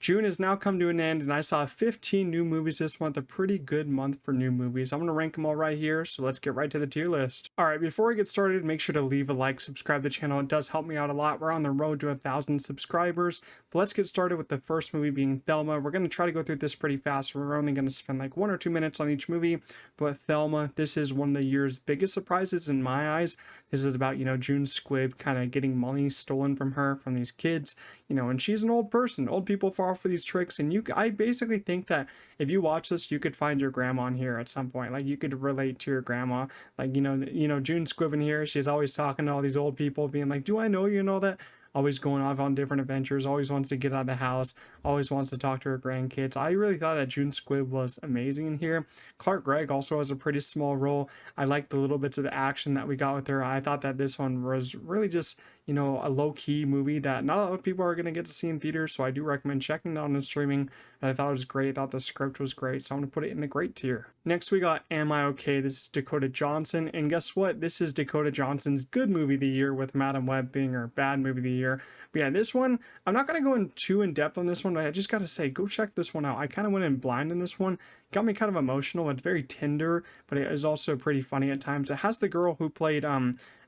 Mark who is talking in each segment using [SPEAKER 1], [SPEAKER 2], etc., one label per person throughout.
[SPEAKER 1] June has now come to an end, and I saw 15 new movies this month, a pretty good month for new movies. I'm going to rank them all right here, so let's get right to the tier list. All right, before we get started, make sure to leave a like, subscribe to the channel. It does help me out a lot. We're on the road to 1,000 subscribers, but let's get started with the first movie being Thelma. We're going to try to go through this pretty fast. We're only going to spend like 1 or 2 minutes on each movie, but Thelma, this is one of the year's biggest surprises in my eyes. This is about, June Squibb kind of getting money stolen from her, from these kids, and she's an old person. Old people fall for these tricks, and I basically think that if you watch this, you could find your grandma in here at some point. Like, you could relate to your grandma. Like, June Squibb in here, she's always talking to all these old people, being like, do I know you, and all that. Always going off on different adventures, always wants to get out of the house, always wants to talk to her grandkids. I really thought that June Squibb was amazing in here. Clark Gregg also has a pretty small role. I liked the little bits of the action that we got with her. I thought that this one was really just, a low-key movie that not a lot of people are going to get to see in theaters, so I do recommend checking it out on streaming. And I thought it was great. I thought the script was great, so I'm going to put it in the great tier. Next, we got Am I Okay? This is Dakota Johnson, and guess what? This is Dakota Johnson's good movie of the year, with Madam Web being her bad movie of the year. But yeah, this one, I'm not going to go in too in-depth on this one, but I just got to say, go check this one out. I kind of went in blind in this one. It got me kind of emotional. It's very tender, but it is also pretty funny at times. It has the girl who played,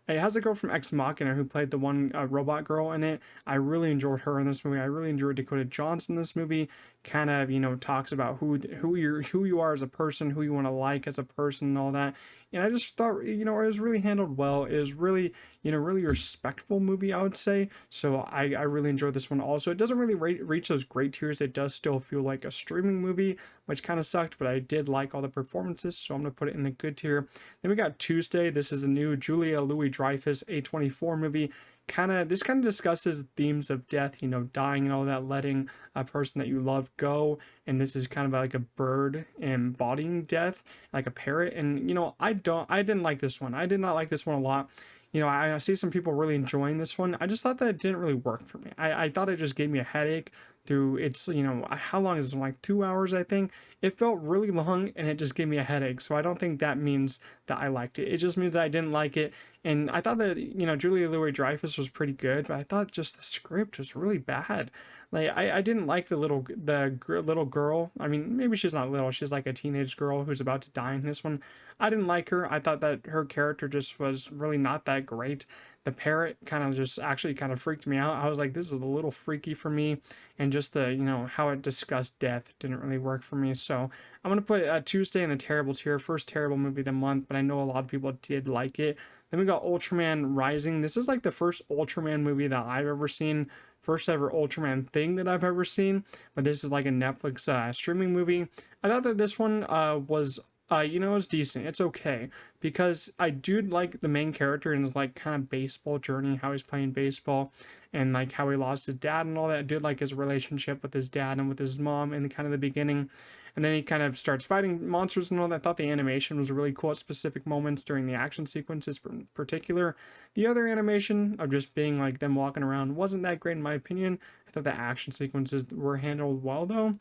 [SPEAKER 1] it has the girl from Ex Machina who played the one robot girl in it. I really enjoyed her in this movie. I really enjoyed Dakota Johnson in this movie. Kind of, talks about who you are as a person, who you want to like as a person, and all that. And I just thought, it was really handled well. It was really, really respectful movie, I would say. So I really enjoyed this one also. It doesn't really reach those great tiers. It does still feel like a streaming movie, which kind of sucked, but I did like all the performances, so I'm going to put it in the good tier. Then we got Tuesday. This is a new Julia Louis-Dreyfus A24 movie. This kind of discusses themes of death, dying and all that, letting a person that you love go. And this is kind of like a bird embodying death, like a parrot. And I didn't like this one. I did not like this one a lot. I see some people really enjoying this one. I just thought that it didn't really work for me. I thought it just gave me a headache through its, how long is this one? Like 2 hours, I think. It felt really long, and it just gave me a headache. So I don't think that means that I liked it. It just means that I didn't like it. And I thought that, Julia Louis-Dreyfus was pretty good, but I thought just the script was really bad. Like, I didn't like the little girl. I mean, maybe she's not little. She's like a teenage girl who's about to die in this one. I didn't like her. I thought that her character just was really not that great. The parrot kind of just actually kind of freaked me out. I was like, this is a little freaky for me. And just the, how it discussed death didn't really work for me. So I'm going to put Tuesday in the terrible tier. First terrible movie of the month, but I know a lot of people did like it. Then we got Ultraman Rising. This is like the first Ultraman movie that I've ever seen. First ever Ultraman thing that I've ever seen. But this is like a Netflix streaming movie. I thought that this one was it's decent. It's okay, because I do like the main character and his like kind of baseball journey, how he's playing baseball, and like how he lost his dad and all that. I did like his relationship with his dad and with his mom in kind of the beginning. And then he kind of starts fighting monsters and all that. I thought the animation was really cool at specific moments during the action sequences in particular. The other animation of just being like them walking around wasn't that great in my opinion. I thought the action sequences were handled well though.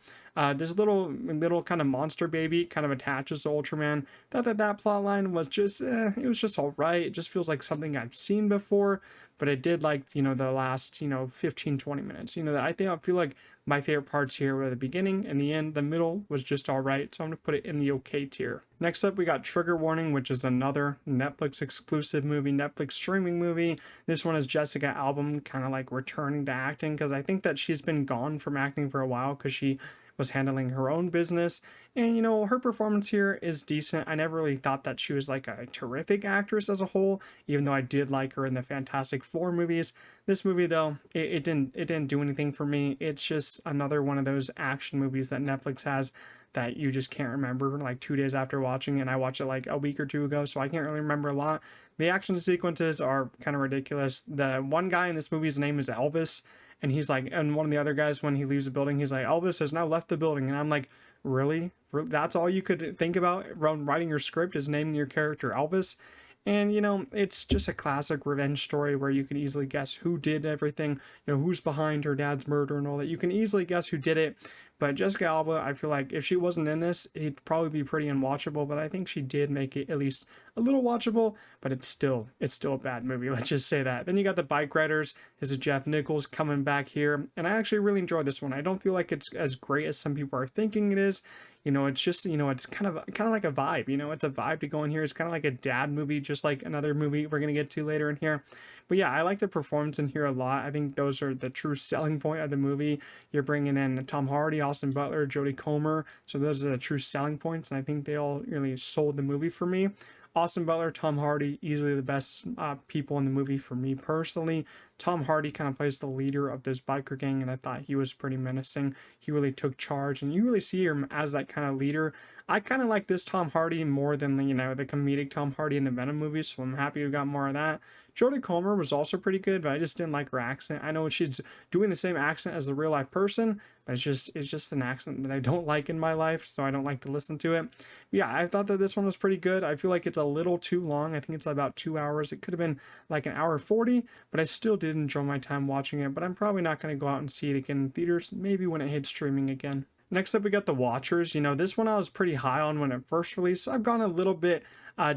[SPEAKER 1] This little kind of monster baby kind of attaches to Ultraman. Thought that plot line was just, it was just all right. It just feels like something I've seen before. But I did like, the last, 15-20 minutes. I feel like my favorite parts here were the beginning and the end. The middle was just all right. So I'm going to put it in the okay tier. Next up, we got Trigger Warning, which is another Netflix exclusive movie, Netflix streaming movie. This one is Jessica Alba kind of like returning to acting, because I think that she's been gone from acting for a while because she was handling her own business. And her performance here is decent. I never really thought that she was like a terrific actress as a whole, even though I did like her in the Fantastic Four movies. This movie though, it didn't do anything for me. It's just another one of those action movies that Netflix has that you just can't remember like 2 days after watching, and I watched it like a week or two ago, so I can't really remember a lot. The action sequences are kind of ridiculous. The one guy in this movie's name is Elvis, and he's like, and one of the other guys, when he leaves the building, he's like, Elvis has now left the building. And I'm like, really? That's all you could think about when writing your script, is naming your character Elvis? And, it's just a classic revenge story where you can easily guess who did everything, who's behind her dad's murder and all that. You can easily guess who did it. But Jessica Alba, I feel like if she wasn't in this, it'd probably be pretty unwatchable. But I think she did make it at least a little watchable. But it's still a bad movie. Let's just say that. Then you got the Bikeriders. This is Jeff Nichols coming back here, and I actually really enjoyed this one. I don't feel like it's as great as some people are thinking it is. It's just, it's kind of like a vibe. It's a vibe to go in here. It's kind of like a dad movie, just like another movie we're gonna get to later in here. But yeah, I like the performance in here a lot. I think those are the true selling point of the movie. You're bringing in Tom Hardy, Austin Butler, Jodie Comer, so those are the true selling points, and I think they all really sold the movie for me. Austin Butler, Tom Hardy, easily the best people in the movie for me personally. Tom Hardy kind of plays the leader of this biker gang, and I thought he was pretty menacing. He really took charge, and you really see him as that kind of leader. I kind of like this Tom Hardy more than the comedic Tom Hardy in the Venom movies, so I'm happy we got more of that. Jodie Comer was also pretty good, but I just didn't like her accent. I know she's doing the same accent as the real life person, but it's just an accent that I don't like in my life, so I don't like to listen to it. But yeah, I thought that this one was pretty good. I feel like it's a little too long. I think it's about 2 hours. It could have been like an hour 40, but I still did enjoy my time watching it. But I'm probably not going to go out and see it again in theaters, maybe when it hits streaming again. Next up, we got The Watchers. This one I was pretty high on when it first released. I've gone a little bit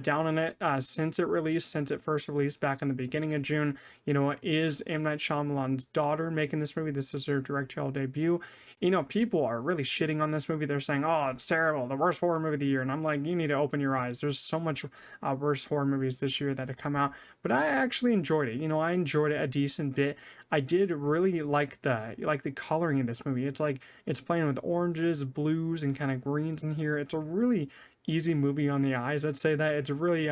[SPEAKER 1] down on it since it first released back in the beginning of June. It is M. Night Shyamalan's daughter making this movie. This is her directorial debut. People are really shitting on this movie. They're saying, oh, it's terrible, the worst horror movie of the year. And I'm like, you need to open your eyes. There's so much worse horror movies this year that have come out. But I actually enjoyed it. I enjoyed it a decent bit. I did really like the coloring in this movie. It's like it's playing with oranges, blues, and kind of greens in here. It's a really easy movie on the eyes. I'd say that it's really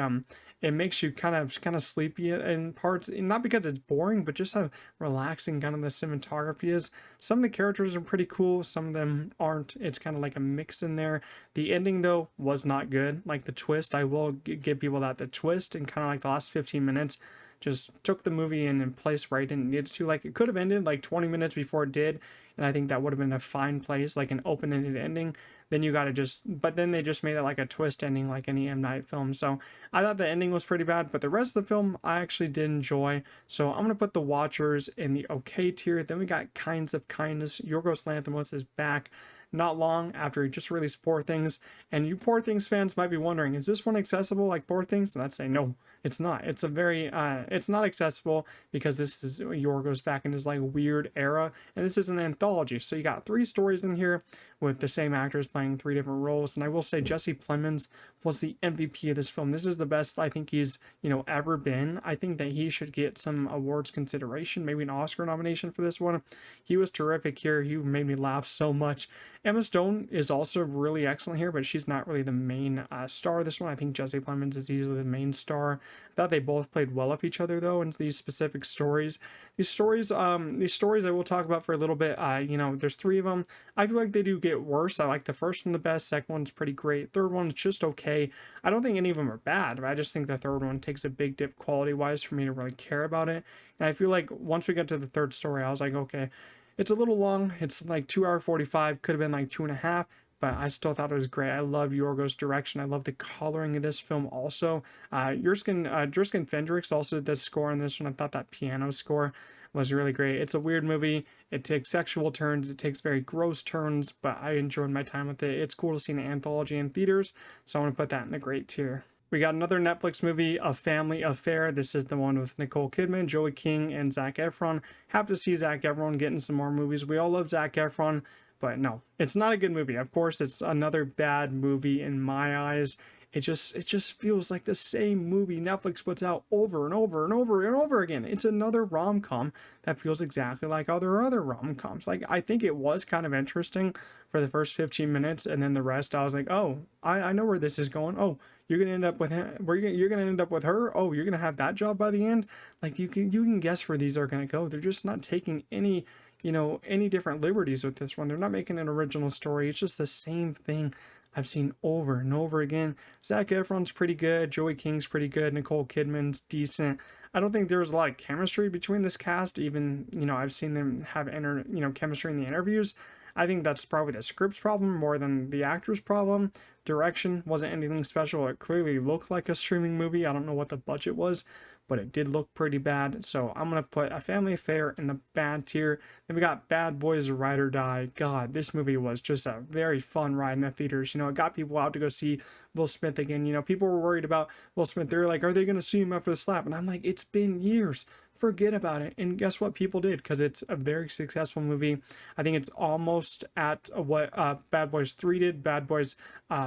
[SPEAKER 1] it makes you kind of sleepy in parts, not because it's boring, but just how relaxing kind of the cinematography is. Some of the characters are pretty cool, some of them aren't. It's kind of like a mix in there. The ending though was not good. Like the twist, I will give people that the twist and kind of like the last 15 minutes just took the movie in place where I didn't need it to. Like it could have ended like 20 minutes before it did, and I think that would have been a fine place, like an open-ended ending. Then you gotta but then they just made it like a twist ending like any M. Night film. So I thought the ending was pretty bad, but the rest of the film I actually did enjoy. So I'm gonna put The Watchers in the okay tier. Then we got Kinds of Kindness. Yorgos Lanthimos is back not long after he just released Poor Things. And you Poor Things fans might be wondering, is this one accessible like Poor Things? And I'd say no, it's not. It's a very it's not accessible because this is Yorgos back in his like weird era, and this is an anthology. So you got 3 stories in here with the same actors playing 3 different roles. And I will say Jesse Plemons was the MVP of this film. This is the best I think he's ever been. I think that he should get some awards consideration, maybe an Oscar nomination for this one. He was terrific here. He made me laugh so much. Emma Stone is also really excellent here, but she's not really the main star of this one. I think Jesse Plemons is easily the main star. I thought they both played well off each other though in these specific stories. These stories I will talk about for a little bit. There's 3 of them. I feel like they do get worse. I like the first one the best. Second one's pretty great. Third one's just okay. I don't think any of them are bad, but I just think the third one takes a big dip quality wise for me to really care about it. And I feel like once we get to the third story, I was like, okay, it's a little long. It's like 2 hour 45, could have been like 2.5, but I still thought it was great. I love Yorgos' direction. I love the coloring of this film also. Jurskin Fendrix also did the score on this one. I thought that piano score was really great. It's a weird movie. It takes sexual turns. It takes very gross turns, but I enjoyed my time with it. It's cool to see an anthology in theaters, so I want to put that in the great tier. We got another Netflix movie, A Family Affair. This is the one with Nicole Kidman, Joey King, and Zac Efron. Happy to see Zac Efron getting some more movies. We all love Zac Efron, but no, it's not a good movie. Of course, it's another bad movie in my eyes. It just feels like the same movie Netflix puts out over and over and over and over again. It's another rom-com that feels exactly like other rom-coms. Like, I think it was kind of interesting for the first 15 minutes, and then the rest I was like, oh, I know where this is going. Oh, you're gonna end up with him. You're gonna end up with her. Oh, you're gonna have that job by the end. Like, you can guess where these are gonna go. They're just not taking any different liberties with this one. They're not making an original story. It's just the same thing I've seen over and over again. Zac Efron's pretty good. Joey King's pretty good. Nicole Kidman's decent. I don't think there's a lot of chemistry between this cast. Even, I've seen them have chemistry in the interviews. I think that's probably the script's problem more than the actor's problem. Direction wasn't anything special. It clearly looked like a streaming movie. I don't know what the budget was but it did look pretty bad. So I'm gonna put A Family Affair in the bad tier. Then we got Bad Boys Ride or Die. God, this movie was just a very fun ride in the theaters. You know, it got people out to go see Will Smith again. You know, people were worried about Will Smith. They're like, are they gonna see him after the slap? And I'm like, it's been years. Forget about it. And guess what? People did, because it's a very successful movie. I think it's almost at what Bad Boys 3 did, Bad Boys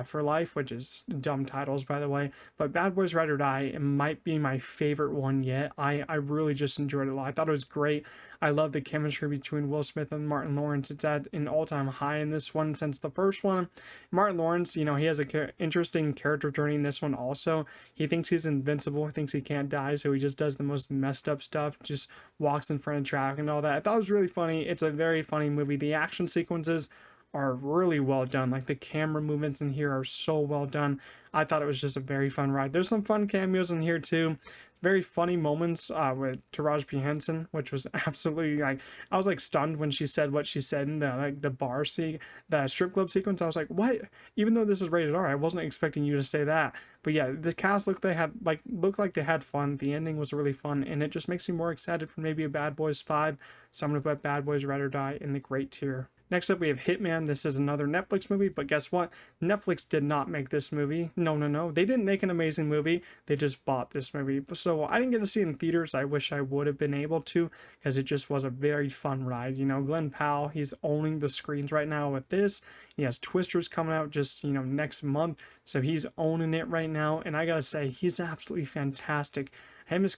[SPEAKER 1] for Life, which is dumb titles, by the way. But Bad Boys Ride or Die, it might be my favorite one yet. I really just enjoyed it a lot. I thought it was great. I love the chemistry between Will Smith and Martin Lawrence. It's at an all-time high in this one since the first one. Martin Lawrence, you know, he has a interesting character journey in this one also. He thinks he's invincible. He thinks he can't die, so he just does the most messed up stuff, just walks in front of traffic and all that. I thought it was really funny. It's a very funny movie. The action sequences are really well done. Like, the camera movements in here are so well done. I thought it was just a very fun ride. There's some fun cameos in here too. Very funny moments with Taraji P. Henson, which was absolutely, like, I was like stunned when she said what she said in the bar the strip club sequence. I was like, what? Even though this is rated R, I wasn't expecting you to say that. But yeah, the cast looked like they had fun. The ending was really fun, and it just makes me more excited for maybe a Bad Boys 5. So I'm gonna put Bad Boys Ride or Die in the great tier. Next up, we have Hitman. This is another Netflix movie, but guess what? Netflix did not make this movie. No. They didn't make an amazing movie. They just bought this movie. So I didn't get to see it in theaters. I wish I would have been able to, because it just was a very fun ride. You know, Glenn Powell, he's owning the screens right now with this. He has Twisters coming out just, you know, next month. So he's owning it right now. And I gotta say, he's absolutely fantastic. His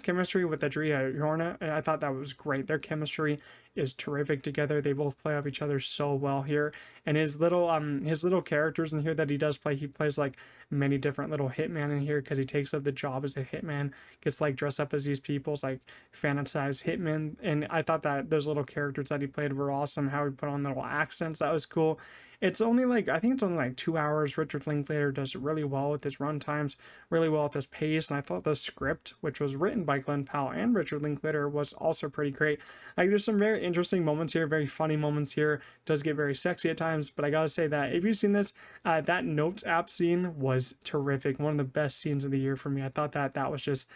[SPEAKER 1] chemistry with Adria Yorna, I thought that was great. Their chemistry is terrific together. They both play off each other so well here. And his little characters in here that he does play, he plays like many different little hitman in here, because he takes up the job as a hitman, gets like dressed up as these people's like fantasized hitmen. And I thought that those little characters that he played were awesome. How he put on little accents, that was cool. It's only like, I think it's only like 2 hours. Richard Linklater does really well with his run times, really well with his pace. And I thought the script, which was written by Glenn Powell and Richard Linklater, was also pretty great. Like, there's some very interesting moments here, very funny moments here. It does get very sexy at times, but I gotta say that if you've seen this, that Notes app scene was terrific. One of the best scenes of the year for me. I thought that was just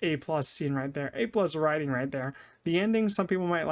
[SPEAKER 1] A+ scene right there. A+ writing right there. The ending, some people might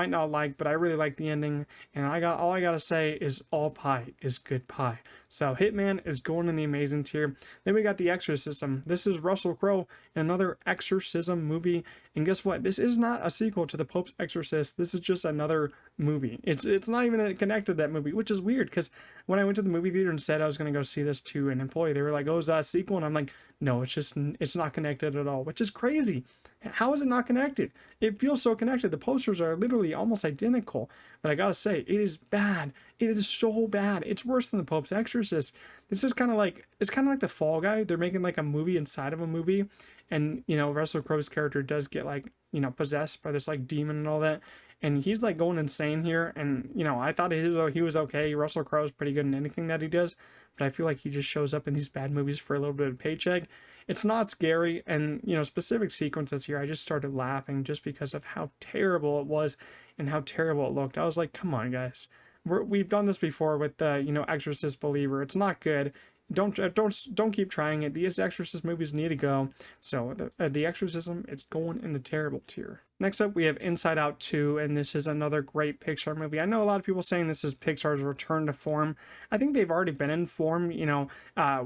[SPEAKER 1] not like, but I really like the ending. And all I gotta say is all pie is good pie. So Hitman is going in the amazing tier. Then we got The Exorcism. This is Russell Crowe in another Exorcism movie. And guess what? This is not a sequel to The Pope's Exorcist. This is just another movie. It's not even connected to that movie, which is weird, because when I went to the movie theater and said I was going to go see this to an employee, they were like, oh, is that a sequel? And I'm like, no, it's not connected at all, which is crazy. How is it not connected? It feels so connected. The posters are literally almost identical, but I gotta say, it is bad. It is so bad. It's worse than The Pope's Exorcist. This is kind of like The Fall Guy. They're making like a movie inside of a movie, and you know, Russell Crowe's character does get like, you know, possessed by this like demon and all that, and he's like going insane here. And you know, I thought he was okay. Russell Crowe's pretty good in anything that he does, but I feel like he just shows up in these bad movies for a little bit of paycheck. It's not scary, and you know, specific sequences here, I just started laughing just because of how terrible it was and how terrible it looked. I was like, come on, guys. We've done this before with the, you know, Exorcist Believer. It's not good. Don't keep trying it. These Exorcist movies need to go. So the Exorcism, it's going in the terrible tier. Next up, we have Inside Out 2, and this is another great Pixar movie. I know a lot of people saying this is Pixar's return to form. I think they've already been in form, you know,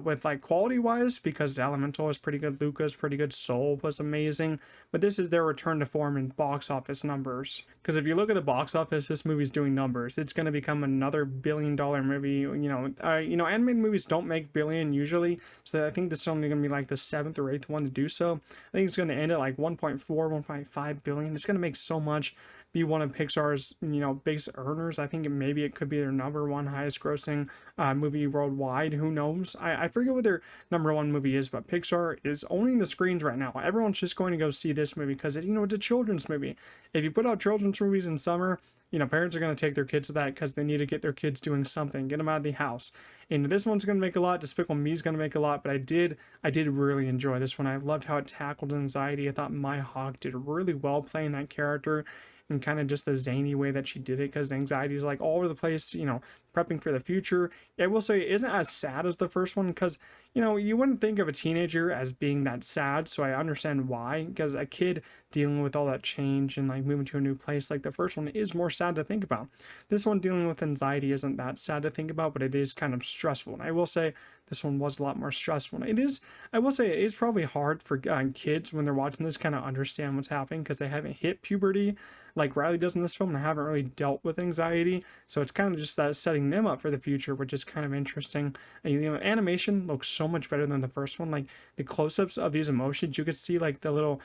[SPEAKER 1] with like quality-wise, because Elemental was pretty good, Luca's pretty good, Soul was amazing, but this is their return to form in box office numbers. Because if you look at the box office, this movie's doing numbers. It's going to become another billion-dollar movie. You know, animated movies don't make billion usually, so I think this is only going to be like the 7th or 8th one to do so. I think it's going to end at like 1.4, 1.5 billion. It's going to make so much, be one of Pixar's, you know, biggest earners. I think maybe it could be their #1 highest grossing movie worldwide. Who knows? I forget what their #1 movie is, but Pixar is owning the screens right now. Everyone's just going to go see this movie because, you know, it's a children's movie. If you put out children's movies in summer, you know, parents are going to take their kids to that because they need to get their kids doing something, get them out of the house. And this one's going to make a lot. Despicable Me is going to make a lot, but I did really enjoy this one. I loved how it tackled anxiety. I thought Maya Hawke did really well playing that character. and kind of just the zany way that she did it, because anxiety is like all over the place, prepping for the future. I will say it isn't as sad as the first one, because you wouldn't think of a teenager as being that sad, so I understand why, because a kid dealing with all that change and like moving to a new place, like the first one, is more sad to think about. This one, dealing with anxiety, isn't that sad to think about, but it is kind of stressful. And I will say this one was a lot more stressful. It is, I will say, it is probably hard for kids when they're watching this kind of understand what's happening, because they haven't hit puberty like Riley does in this film, and I haven't really dealt with anxiety. So it's kind of just that setting them up for the future, which is kind of interesting. And, animation looks so much better than the first one. Like the close-ups of these emotions, you could see like the little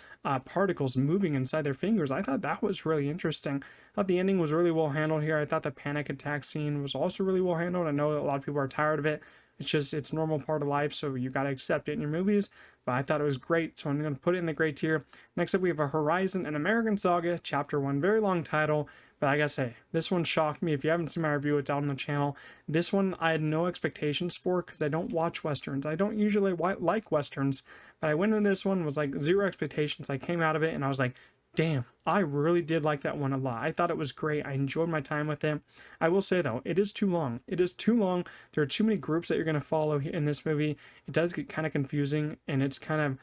[SPEAKER 1] particles moving inside their fingers. I thought that was really interesting. I thought the ending was really well handled here. I thought the panic attack scene was also really well handled. I know a lot of people are tired of it. It's normal part of life, so you got to accept it in your movies. But I thought it was great, so I'm going to put it in the great tier. Next up, we have a Horizon, an American Saga, Chapter 1. Very long title, but I gotta say, this one shocked me. If you haven't seen my review, it's out on the channel. This one I had no expectations for, because I don't watch Westerns. I don't usually like Westerns, but I went into this one, was like zero expectations. I came out of it, and I was like, damn, I really did like that one a lot. I thought it was great. I enjoyed my time with it. I will say, though, it is too long. It is too long. There are too many groups that you're going to follow in this movie. It does get kind of confusing, and it's kind of,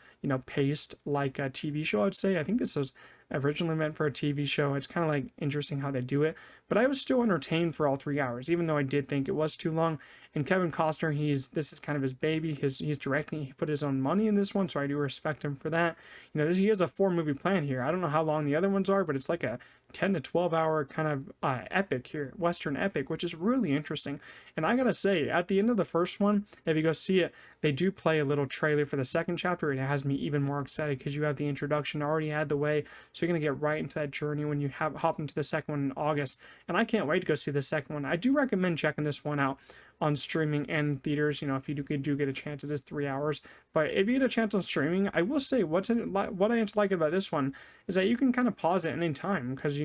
[SPEAKER 1] paced like a TV show, I'd say. I think this was originally meant for a TV show. It's kind of like interesting how they do it. But I was still entertained for all 3 hours, even though I did think it was too long. And Kevin Costner, this is kind of his baby. He's directing. He put his own money in this one, so I do respect him for that. He has a 4-movie plan here. I don't know how long the other ones are, but it's like a 10 to 12 hour kind of epic here, Western epic, which is really interesting. And I gotta say, at the end of the first one, if you go see it, they do play a little trailer for the second chapter, and it has me even more excited, because you have the introduction already out the way, so you're gonna get right into that journey when you hop into the second one in August. And I can't wait to go see the second one. I do recommend checking this one out on streaming and theaters. If you do get a chance, it is 3 hours. But if you get a chance on streaming, I will say what I like about this one is that you can kind of pause it at any time, because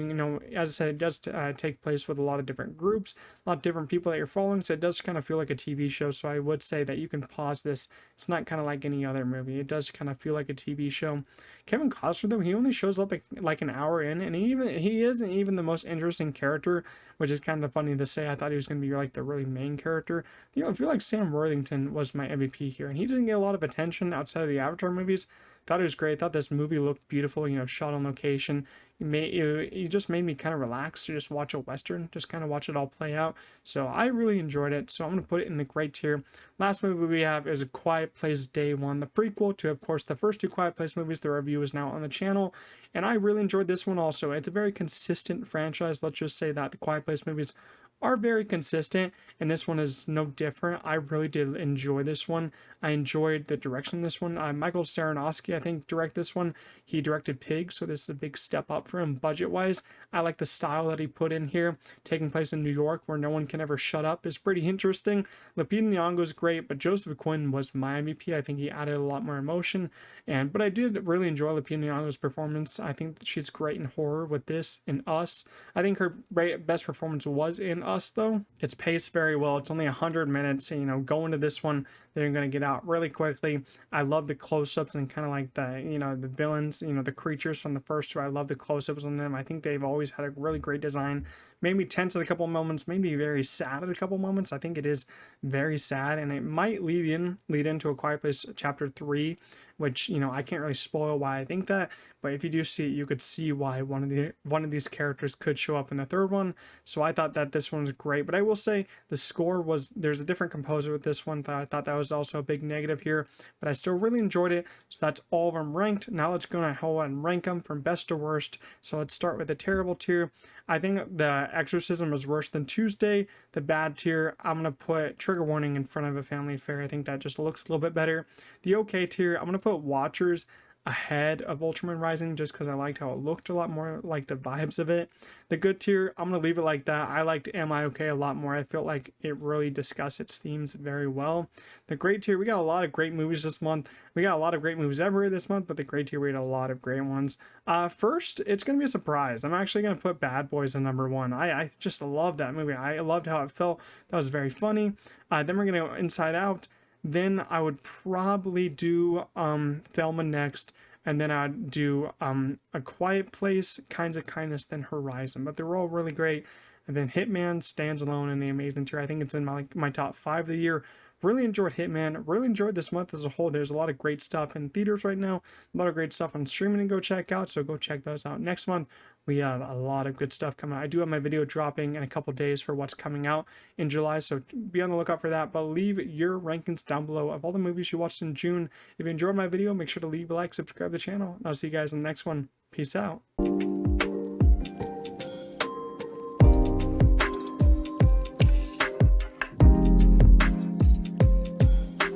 [SPEAKER 1] as I said, it does take place with a lot of different groups, a lot of different people that you're following, so it does kind of feel like a TV show. So I would say that you can pause this. It's not kind of like any other movie. It does kind of feel like a TV show. Kevin Costner, though, he only shows up like an hour in, and he isn't even the most interesting character, which is kind of funny to say. I thought he was going to be like the really main character. I feel like Sam Worthington was my MVP here, and he didn't get a lot of attention outside of the Avatar movies. Thought it was great. Thought this movie looked beautiful, shot on location. It just made me kind of relax to just watch a Western, just kind of watch it all play out. So I really enjoyed it. So I'm going to put it in the great tier. Last movie we have is A Quiet Place Day 1, the prequel to, of course, the first 2 Quiet Place movies. The review is now on the channel, and I really enjoyed this one also. It's a very consistent franchise. Let's just say that the Quiet Place movies are very consistent, and this one is no different. I really did enjoy this one. I enjoyed the direction of this one. Michael Aronofsky, I think, directed this one. He directed Pig, so this is a big step up for him budget-wise. I like the style that he put in here, taking place in New York, where no one can ever shut up, is pretty interesting. Lupita Nyong'o is great, but Joseph Quinn was my MVP. I think he added a lot more emotion, but I did really enjoy Lupita Nyong'o's performance. I think that she's great in horror with this and Us. I think her best performance was in Us, though. It's paced very well. It's only 100 minutes. Go into this one, they're going to get out really quickly. I love the close-ups and kind of like the villains, the creatures from the first 2. I love the close-ups on them. I think they've always had a really great design. Made me tense at a couple moments, made me very sad at a couple moments. I think it is very sad, and it might lead into A Quiet Place Chapter 3, which I can't really spoil why I think that, but if you do see it, you could see why one of these characters could show up in the third one. So I thought that this one was great, but I will say the score there's a different composer with this one. I thought that was also a big negative here, but I still really enjoyed it. So that's all of them ranked. Now let's go and rank them from best to worst. So let's start with the terrible tier. I think the Exorcism was worse than Tuesday. The bad tier, I'm going to put Trigger Warning in front of A Family Affair. I think that just looks a little bit better. The okay tier, I'm going to put Watchers ahead of Ultraman Rising, just because I liked how it looked, a lot more like the vibes of it. The good tier, I'm going to leave it like that. I liked Am I Okay a lot more. I felt like it really discussed its themes very well. The great tier, we got a lot of great movies this month. We got a lot of great movies everywhere this month, but the great tier, we had a lot of great ones. First, it's going to be a surprise. I'm actually going to put Bad Boys in number 1. I just love that movie. I loved how it felt. That was very funny. Then we're going to go Inside Out. Then I would probably do Thelma next, and then I'd do A Quiet Place, Kinds of Kindness, then Horizon. But they're all really great. And then Hitman stands alone in the amazing tier. I think it's in my top 5 of the year. Really enjoyed Hitman. Really enjoyed this month as a whole. There's a lot of great stuff in theaters right now. A lot of great stuff on streaming to go check out. So go check those out. Next month, we have a lot of good stuff coming out. I do have my video dropping in a couple days for what's coming out in July. So be on the lookout for that. But leave your rankings down below of all the movies you watched in June. If you enjoyed my video, make sure to leave a like, subscribe to the channel. I'll see you guys in the next one. Peace out.